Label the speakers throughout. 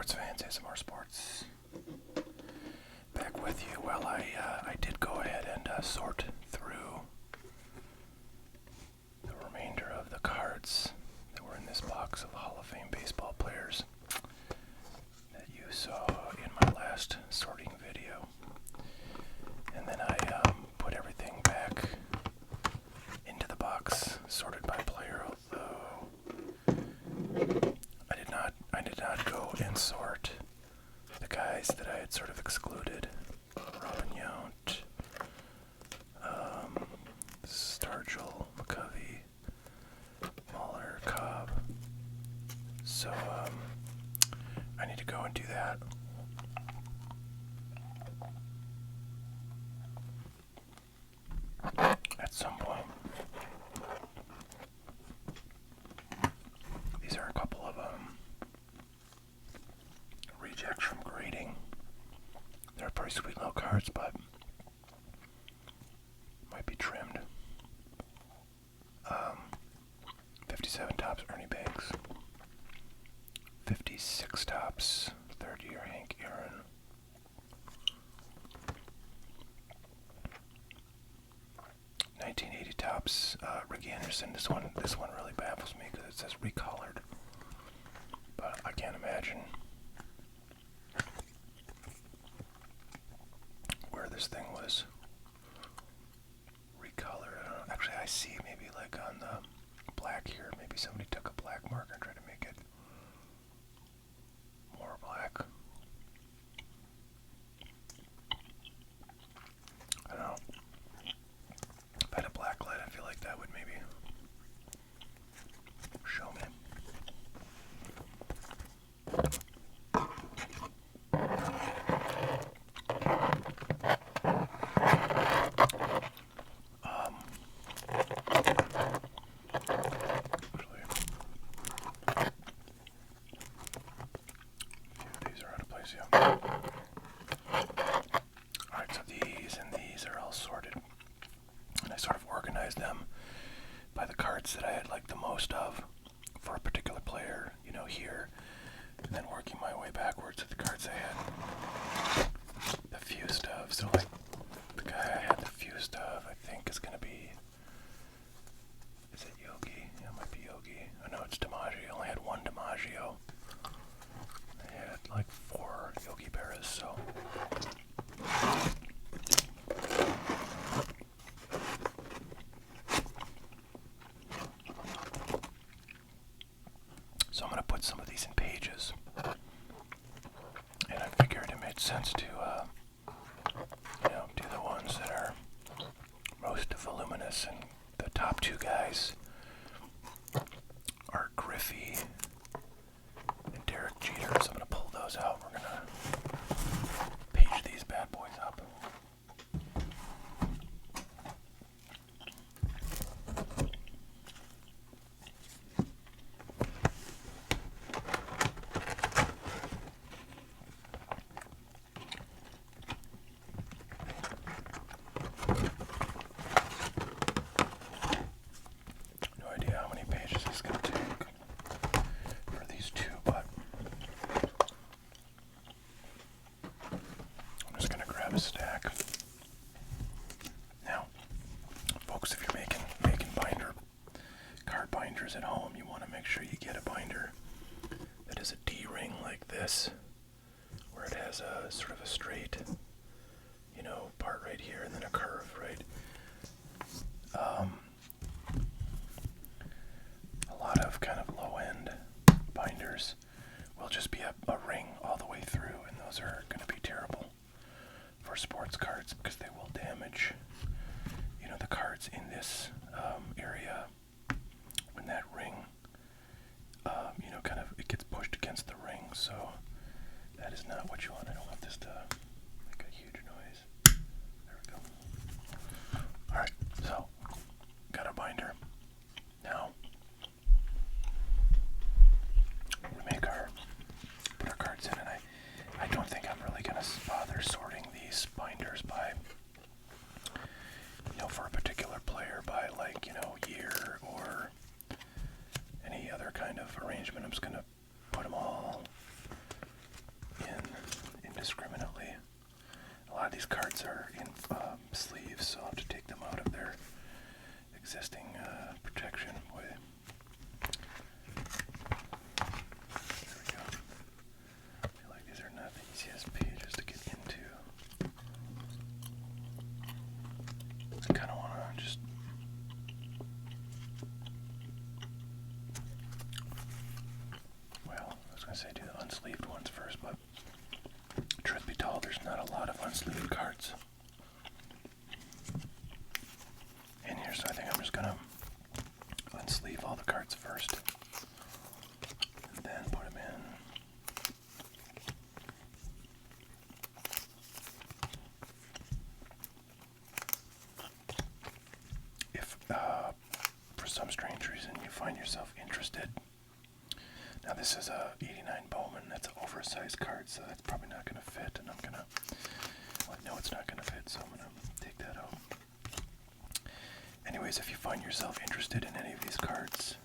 Speaker 1: sports fans, ASMR Sports, back with you. Well, I did go ahead and sort through the remainder of the cards that were in this box of Hall of Fame baseball players that you saw in my last sorting video. And then I put everything back into the box, sorted by player, although I did not go and sort the guys that I had sort of excluded. Robin Yount, Stargell, McCovey, Muller, Cobb. So I need to go and do that. At some point. These are a couple of rejects from grading. They're pretty sweet little cards, but might be trimmed. 57 tops, Ernie Banks. 56 tops, third year, Hank Aaron. 1980 tops, Ricky Anderson. This one really baffles me because it says recolored, but I can't imagine where this thing was recolored. I don't know. Actually, I see maybe like on the black here, maybe somebody took a black marker and tried to make it more black. I don't know. If I had a black light, I feel like that would maybe show me. Alright, so these and these are all sorted. And I sort of organized them by the cards that I had like the most of for a particular player, you know, here. And then working my way backwards to the cards I had the fewest of. So like the guy I had the fewest of, I think is gonna be, is it Yogi? Yeah, it might be Yogi. Oh no, it's DiMaggio. I only had one DiMaggio. I had like 4 Yogi Berras, so I'm going to put some of these in pages, and I figured it made sense to do the ones that are most voluminous, and the top 2 guys are Griffey and Derek Jeter, so I'm going to pull those out. We're going to page these bad boys up. No idea how many pages it's going to take for these 2, but I'm just going to grab a stack. Now, folks, if you're making card binders at home, you want to make sure you get a binder that is a D-ring like this, where it has a sort of a straight, part right here and then a curve, right? A lot of kind of low-end binders will just be a ring all the way through, and those are going to be terrible for sports cards because they will damage, the cards in this area when that ring, it gets pushed against the ring, so that is not what you want. I don't want this to make a huge noise. There we go. Alright, so, got a binder. Now, we put our cards in, and I don't think I'm really going to bother sorting these binders by, for a particular player by year or any other kind of arrangement. I'm just going to put them all existing protection. There we go. I feel like these are not the easiest pages to get into. I kind of want to just well, I was going to say do the unsleeved ones first, but truth be told, there's not a lot of unsleeved cards in here, so I think I'm just going to unsleeve all the cards first, and then put them in. If, for some strange reason, you find yourself interested. Now this is a 89 Bowman, that's an oversized card, so that's probably not going to fit, and I'm going to, well, no, it's not going to fit, so I'm going to take that out. Anyways, if you find yourself interested in any of these cards,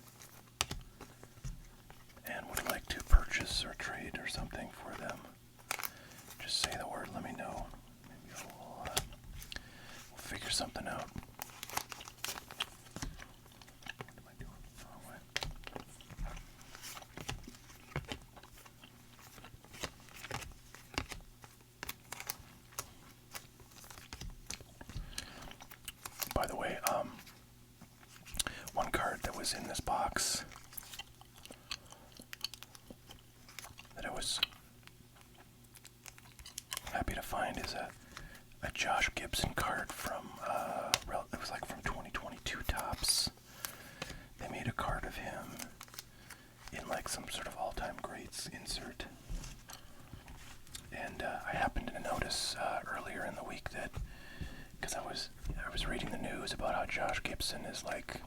Speaker 1: and would like to purchase or trade or something for them, just say the word, let me know. Maybe we'll figure something out. What am I doing? Oh, wait. By the way, one card that was in this box that I was happy to find is a Josh Gibson card from, it was like from 2022 Topps. They made a card of him in like some sort of all-time greats insert. And I happened to notice earlier in the week that, because I was reading the news about how Josh Gibson is like,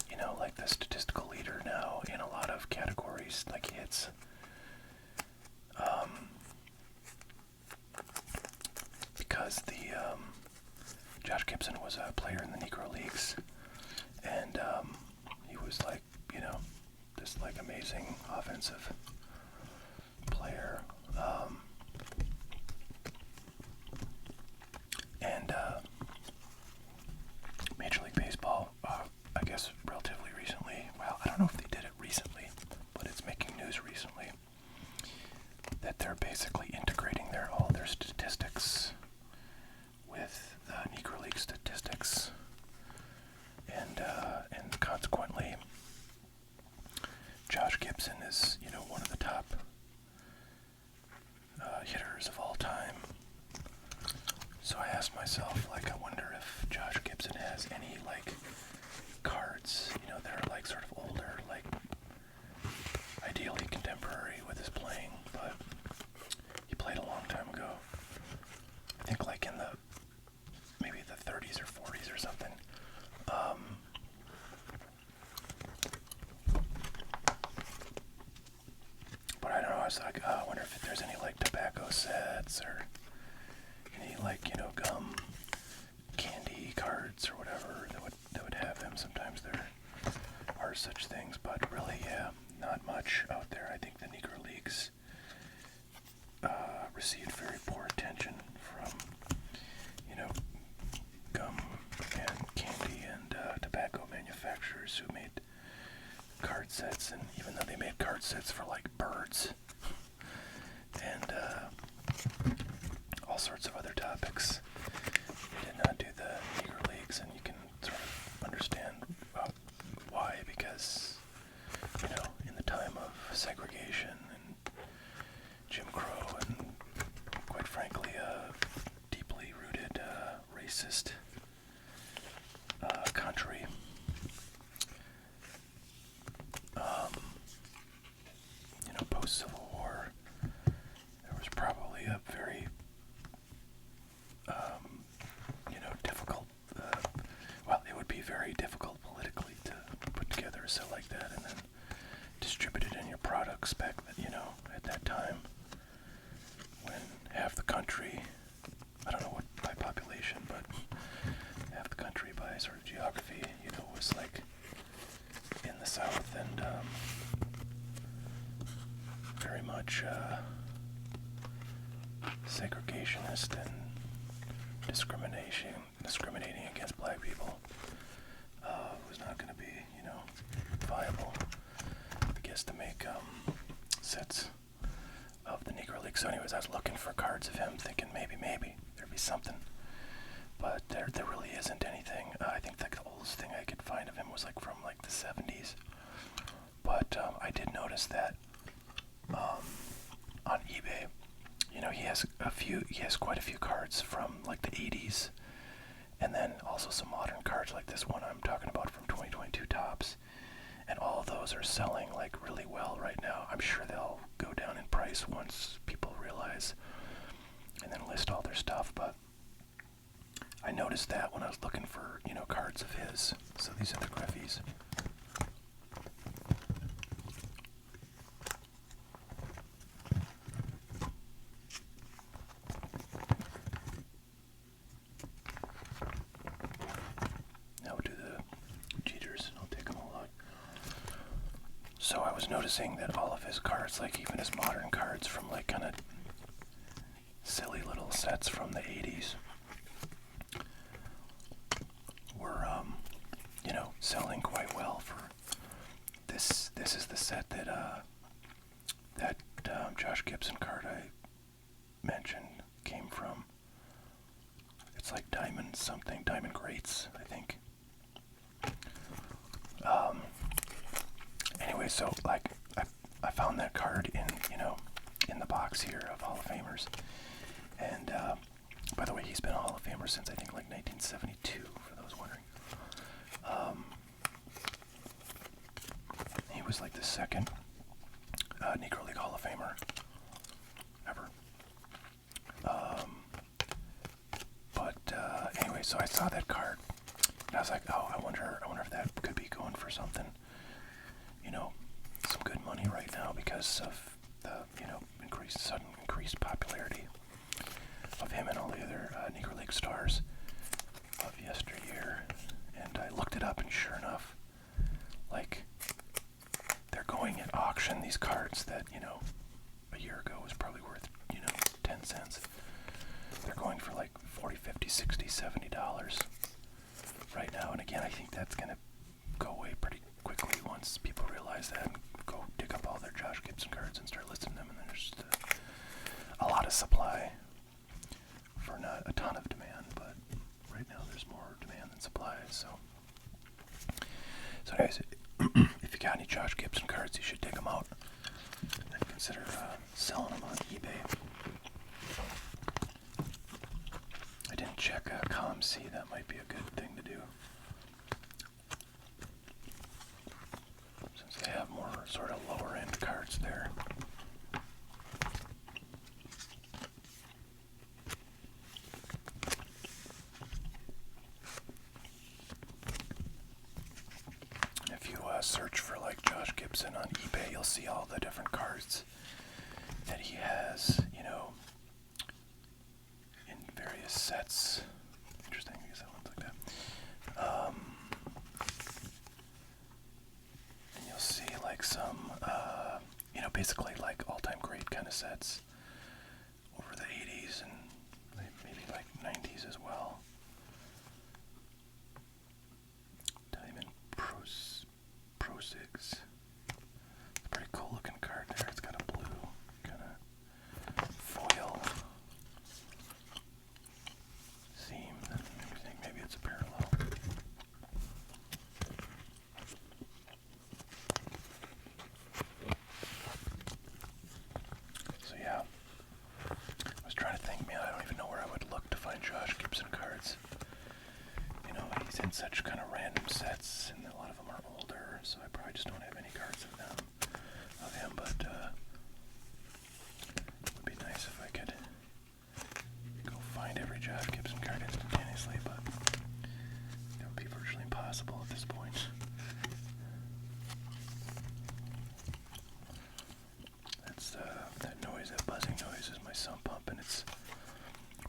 Speaker 1: you know, like the statistical leader now in a lot of categories, like hits. Because the Josh Gibson was a player in the Negro Leagues, and he was like, you know, this like amazing offensive player. And Major League Baseball, I guess relatively recently, well, I don't know if they did it recently, but it's making news recently, that they're basically integrating all their statistics with Negro League statistics, and consequently, Josh Gibson is, you know, one of the top hitters of all time. So I asked myself, like, I wonder if Josh Gibson has any, like, cards, you know, that are, like, sort of older, like, ideally contemporary with his playing, but he played a long time ago. I think, like, in the, maybe the 30s or 40s or something. But I don't know, I was like, I wonder if there's any, like, tobacco sets or any, like, you know, gum, candy cards or whatever that would have them. Sometimes there are such things, but really, yeah, not much out there. I think the Negro Leagues received very poor attention from, you know, gum and candy and tobacco manufacturers who made card sets, and even though they made card sets for like birds and all sorts of other topics, they did not do the Negro Leagues, and you can sort of understand why, because, you know, in the time of segregation and Jim Crow and, quite frankly, a deeply rooted racist country, you know, post-Civil War, there was probably a very, you know, difficult, well, it would be very difficult politically to put together a set like that and then distribute it in your products back, you know, at that time, when half the country, I don't know what by population, but half the country by sort of geography, you know, was like in the South, and very much segregationist and discriminating against black people. noticed that on eBay, he has quite a few cards from like the 80s, and then also some modern cards like this one I'm talking about from 2022 Topps. And all of those are selling like really well right now. I'm sure they'll go down in price once people realize and then list all their stuff. But I noticed that when I was looking for, cards of his. So these are the Griffies. Now we'll do the Jeters. I'll take them all out. So I was noticing that all of his cards, like even his modern cards from like kind of silly little sets from the 80s, were, selling quite well for this. This is the set that Josh Gibson card I mentioned came from. It's like Diamond something, Diamond Greats, I think. Anyway, so like I found that card in the box here of Hall of Famers, and by the way, he's been a Hall of Famer since I think like 1972, for those wondering. He was like the second Negro League Hall of Famer ever. Anyway, so I saw that card, and I was like, oh, I wonder if that could be going for something. Some good money right now because of the, sudden increased popularity of him and all the other Negro League stars of yesteryear. And I looked it up, and sure enough, like, they're going at auction, these cards that, a year ago was probably worth, 10 cents. They're going for like $40, $50, $60, $70 right now. And again, I think that's going to go away pretty quickly once people realize that and go dig up all their Josh Gibson cards and start listing them. And then there's just a lot of supply for not a ton of demand, but right now there's more demand than supply. So anyways, if you got any Josh Gibson cards, you should dig them out and consider selling them on eBay. I didn't check ComC. That might be a good thing to do, since they have more sort of lower end cards there. If you search for like Josh Gibson on eBay, you'll see all the different cards that he has, in various sets. Interesting, I guess that one's like that. And you'll see like some, basically like all-time great kind of sets over the 80s and maybe like 90s as well. Diamond Pro-Sigs. It's a pretty cool looking card there. It's got a blue kind of foil theme. That makes me think maybe it's a parallel. So yeah, I was trying to think, man, I don't even know where I would look to find Josh Gibson cards. He's in such kind of random sets, and a lot of them are older, so I probably just don't have any cards of him, but it would be nice if I could go find every Josh Gibson card instantaneously, but that would be virtually impossible at this point. That's that noise, that buzzing noise is my sump pump, and it's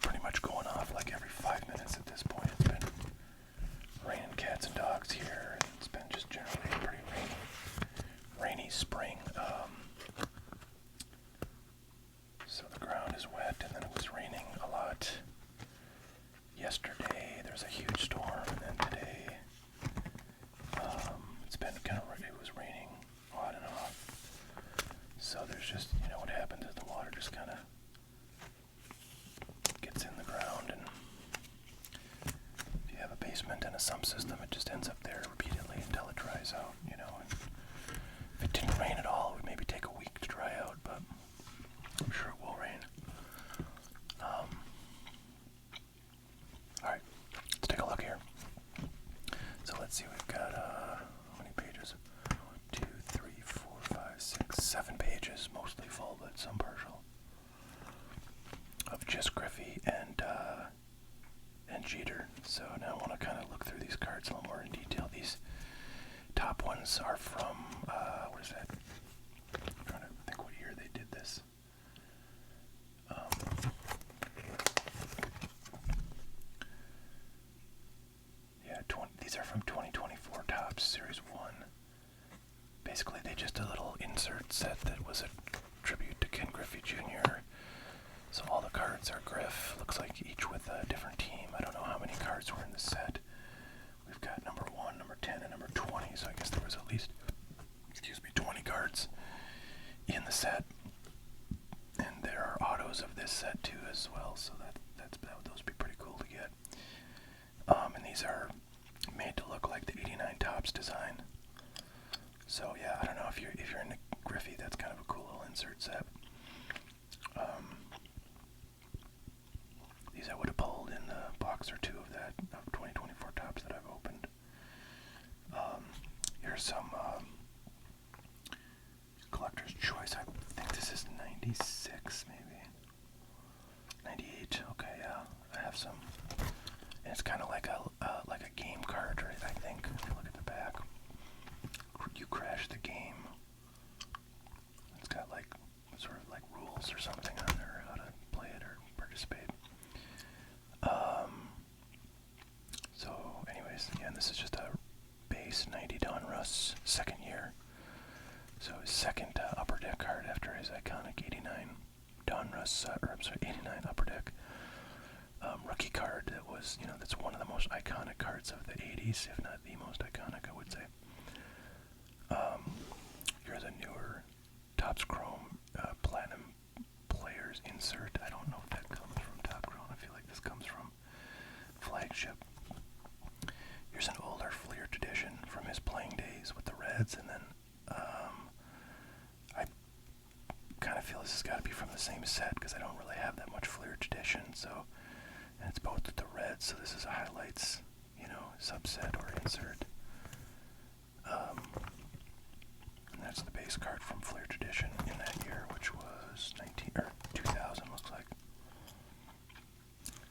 Speaker 1: pretty much going off like every 5 minutes at this point. It's been raining cats and dogs here, and it's been just generally a pretty rainy spring. So the ground is wet, and then it was raining a lot yesterday. There was a huge storm, and then today it's been it was raining on and off. So there's just, what happens is the water just kind of gets in the ground, and if you have a basement and a sump system, it just ends up there repeatedly until it dries out, and if it didn't rain at all, it would maybe let's see, we've got, how many pages? 1, 2, 3, 4, 5, 6, 7 pages, mostly full, but some partial, of just Griffey and Jeter. So now I want to kind of look through these cards a little more in detail. These top ones are from, what is that? I'm trying to think what year they did this. Yeah, these are from 2024 Topps Series 1. Basically, they just did a little insert set that was a tribute to Ken Griffey Jr. So all the cards are Griff. Looks like each with a different team. I don't know how many cards were in the set. We've got number 1, number 10, and number 20. So I guess there was at least, 20 cards in the set. And there are autos of this set too as well. So those would be pretty cool to get. And these are made to look like the '89 Topps design. So yeah, I don't know if you're into Griffey, that's kind of a cool little insert set. These I would have pulled in a box or two of 2024 Topps that I've opened. Here's some collector's choice. I think this is 96, maybe 98. Okay, yeah, I have some. And it's kind of like a game card, right? I think. If you look at the back, you crash the game. It's got like sort of like rules or something on there, how to play it or participate. So anyways, yeah, and this is just a base 90 Donruss, second year. So his second Upper Deck card after his iconic 89 Donruss, 89 Upper Deck rookie card that was, that's one of the most iconic cards of the 80s, if not the most iconic, I would say. Here's a newer Topps Chrome Platinum Players insert. I don't know if that comes from Top Chrome. I feel like this comes from Flagship. Here's an older Fleer tradition from his playing days with the Reds, and then I kind of feel this has got to be from the same set because I don't really have that much Fleer tradition. So, and it's both with the Reds, so this is a highlights, subset or insert. And that's the base card from Fleer Tradition in that year, which was 2000, looks like.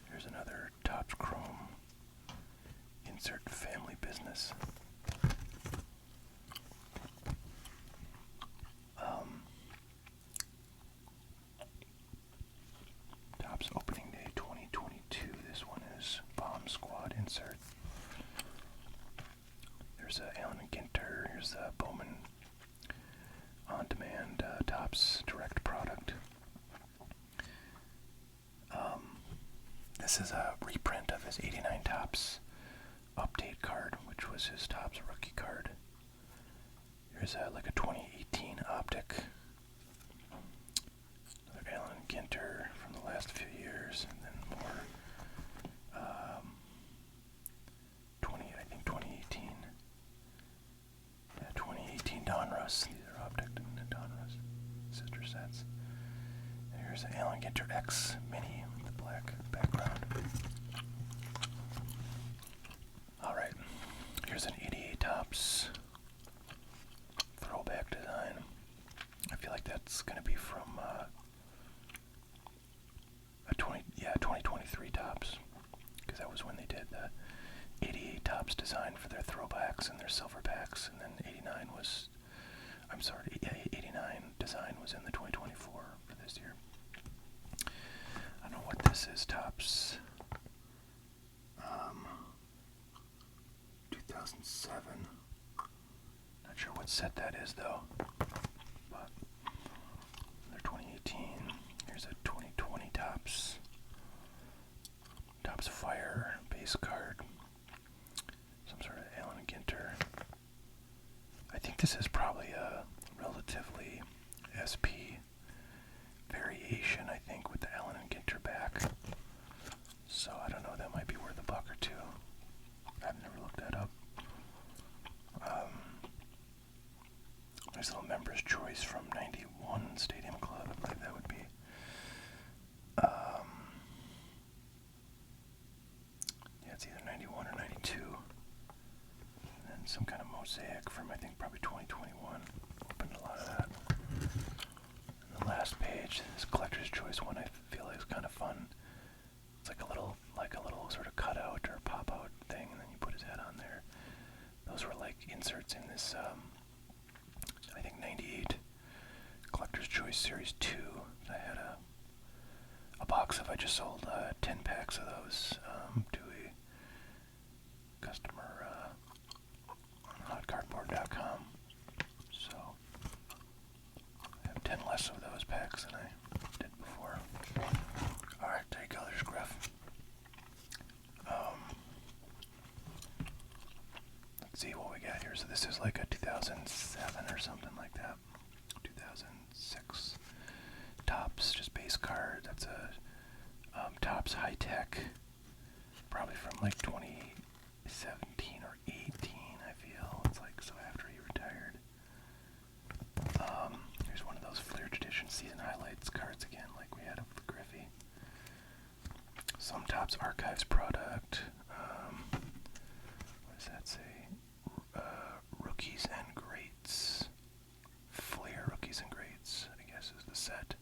Speaker 1: Here's another Topps Chrome insert, Family Business. Topps Opening Day 2022. This one is Bomb Squad insert. There's Allen and Ginter. Here's Bowman On Demand Topps Direct Product. This is a reprint of his 89 Topps Update card, which was his Topps rookie card. Here's like a 2018 Optic. Another Allen and Ginter from the last few years, and then more 2018. Yeah, 2018 Donruss. These are Optic and Donruss sister sets. And here's an Allen Ginter X Mini with the black background. Alright, here's an 88 Topps throwback design. I feel like that's going to be from 2023 Topps, because that was when they did the 88 Topps design for their throwbacks and their silver packs, and then 89 design was in the 2024 for this year. I don't know what this is, Topps 2007. Not sure what set that is though, but they're 2018. Here's a 2020 Topps Fire base card. Some sort of Allen and Ginter. I think this is probably a relatively SP variation, I think, with the Allen and Ginter back. So I don't know, that might be worth $1 or $2. I've never looked that up. Nice little member's choice from 91 Stadium Club, I believe that would be. Yeah, it's either 91 or 92. some kind of mosaic from, I think, probably 2021. Opened a lot of that. And the last page, this collector's choice one, I feel like is kind of fun. It's like a little sort of cutout or pop-out thing, and then you put his head on there. Those were like inserts in this, I think, 98 Collector's Choice Series 2. I had a box of, I just sold 10 packs of those to a customer on hotcardboard.com. So I have 10 less of those packs than I did before. Alright, there you go, there's Griff. Let's see what we got here. So this is like a 2007 or something like that. 2006 Topps, just base card. That's a Topps High Tech, probably from like 2017 or 18. I feel it's like so after he retired. Here's one of those Flair Tradition season highlights cards again, like we had of the Griffey. Some Topps Archives product. What does that say? Rookies and Greats. Flair Rookies and Greats, I guess, is the set.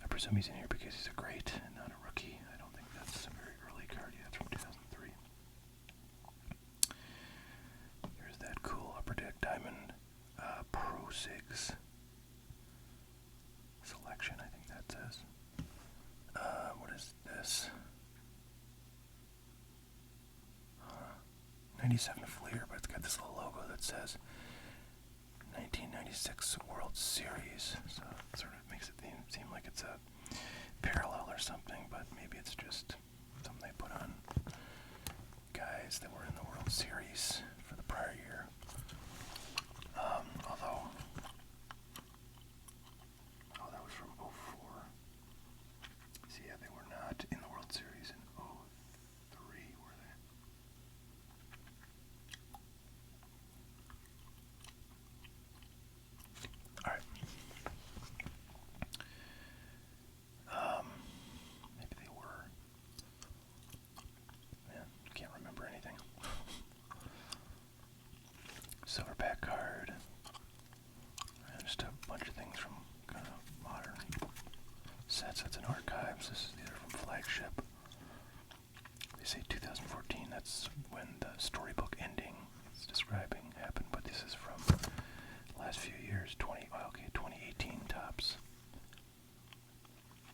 Speaker 1: I presume he's in here because he's a great and not a rookie. I don't think that's a very early card yet. It's from 2003. Here's that cool Upper Deck Diamond Pro Sigs selection, I think that says. What is this? 97 Flair, but it's got this little logo that says 1996 World Series, so it sort of makes it seem like it's a parallel or something, but maybe it's just something they put on guys that were in the World Series for the prior year. Although, that was from 04. See, yeah, they were not in the World Series in 03, were they? Alright. Maybe they were. Man, can't remember anything. Silverback card. And just a bunch of things from kind of modern sets. That's in Archives. These are from Flagship. They say 2014. That's when the storybook ending it's describing happened, but this is from the last few years. 2018 Topps.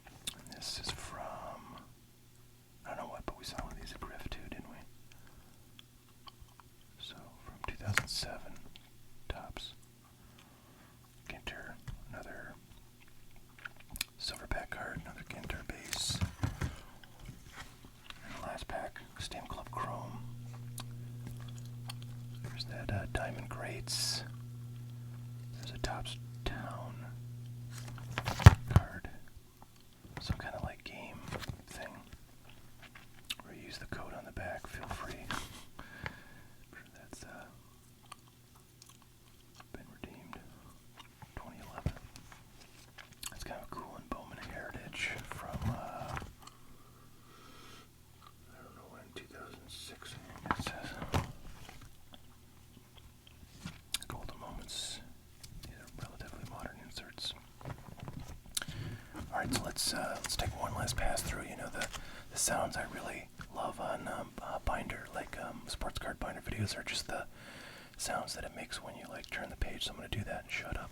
Speaker 1: And this is from, I don't know what, but we saw one of these at Griff too, didn't we? So, from 2007 Topps. Ginter, another Silverback card, another Ginter base. And the last pack, Stamp Club Chrome. There's that Diamond Greats. There's a Topps Town card. Some kind of like game thing where you use the code on the back. Feel free. I'm sure that's been redeemed. 2011. That's kind of cool in Bowman Heritage from I don't know when, 2006 I think it says. Golden Moments. These are relatively modern inserts. Alright, so let's take one last pass through. You know, the sounds I really love on binder, like sports card binder videos, are just the sounds that it makes when you like turn the page. So I'm going to do that and shut up.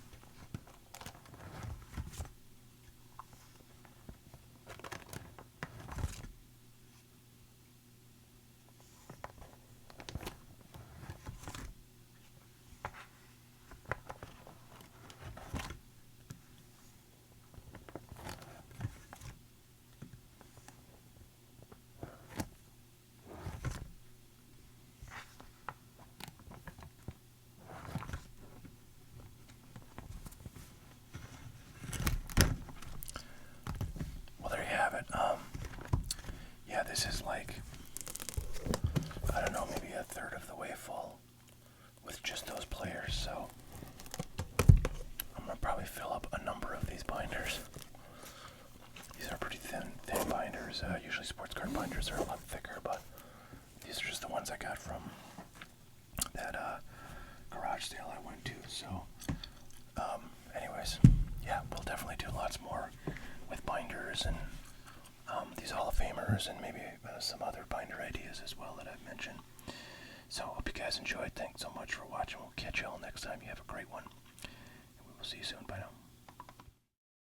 Speaker 1: So, anyways, yeah, we'll definitely do lots more with binders and these Hall of Famers and maybe some other binder ideas as well that I've mentioned. So, hope you guys enjoyed. Thanks so much for watching. We'll catch you all next time. You have a great one. And we will see you soon. Bye now.